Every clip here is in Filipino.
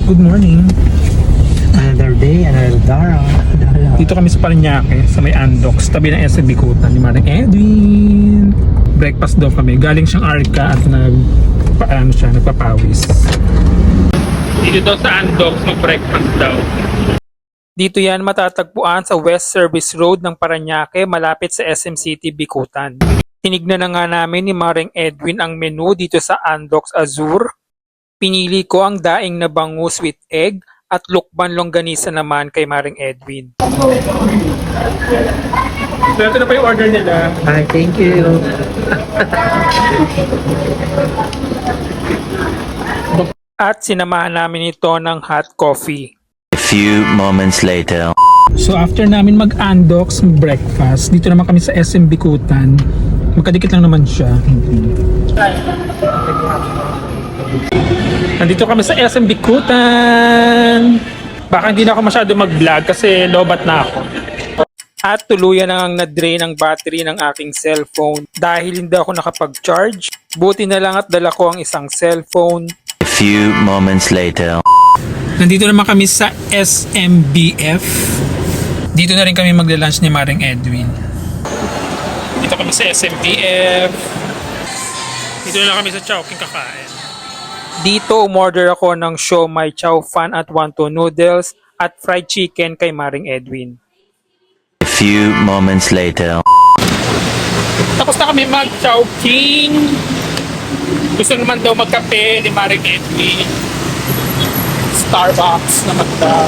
Good morning. Another day, another Dara. Dito kami sa Parañaque, sa may Andox, tabi ng SM Bikutan ni Manang Edwin. Breakfast daw kami. Galing siyang Arca at nagpapawis. Dito daw sa Andox, mag-breakfast daw. Dito yan matatagpuan sa West Service Road ng Parañaque, malapit sa SM City, Bikutan. Tinignan na nga namin ni Maring Edwin ang menu dito sa Andox Azur. Pinili ko ang daing na bangus with egg at lukban longganisa naman kay Maring Edwin. So ito na pa yung order nila. Hi, thank you. At sinamahan namin ito ng hot coffee. A few moments later. So after namin mag-Andox breakfast, dito naman kami sa SM Bikutan. Magkadikit lang naman siya. Nandito kami sa SM Bikutan. Baka hindi na ako masyado mag-vlog kasi lobat na ako. At tuluyan na ang na-drain ang battery ng aking cellphone dahil hindi ako nakapag-charge. Buti na lang at dala ko ang isang cellphone. A few moments later. Nandito naman kami sa SMBF. Dito na rin kami magla-lunch ni Maring Edwin. Dito kami sa SMBF. Dito na lang kami sa Chowking kakain. Dito umorder ako ng siomai chow fan at wonton noodles at fried chicken kay Maring Edwin. A few moments later. Tapos na kami mag-Chowking. Gusto naman daw magkape ni Maring Edwin. Starbucks naman daw.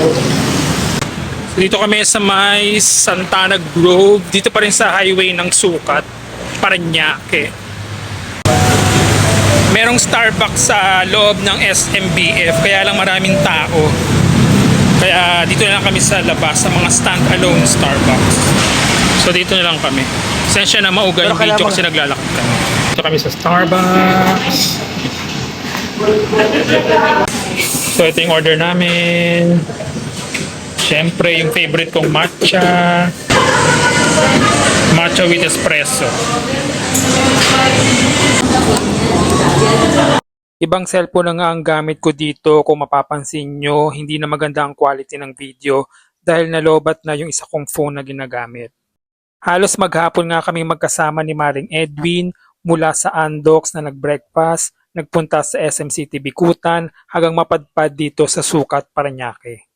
So dito kami sa may Santana Grove. Dito pa rin sa highway ng Sukat, Parañaque. Merong Starbucks sa loob ng SMBF, kaya lang maraming tao. Kaya dito na lang kami sa labas, sa mga stand-alone Starbucks. So dito na lang kami. Sensya na mauga yung video kasi naglalakad kami. Dito kami sa Starbucks. So ito yung order namin. Siyempre yung favorite kong matcha. Matcha with espresso. Ibang cellphone na nga ang gamit ko dito. Kung mapapansin nyo, hindi na maganda ang quality ng video dahil nalobat na yung isa kong phone na ginagamit. Halos maghapon nga kami magkasama ni Maring Edwin mula sa Andox na nag-breakfast, nagpunta sa SM City Bikutan hanggang mapadpad dito sa Sukat, Parañaque.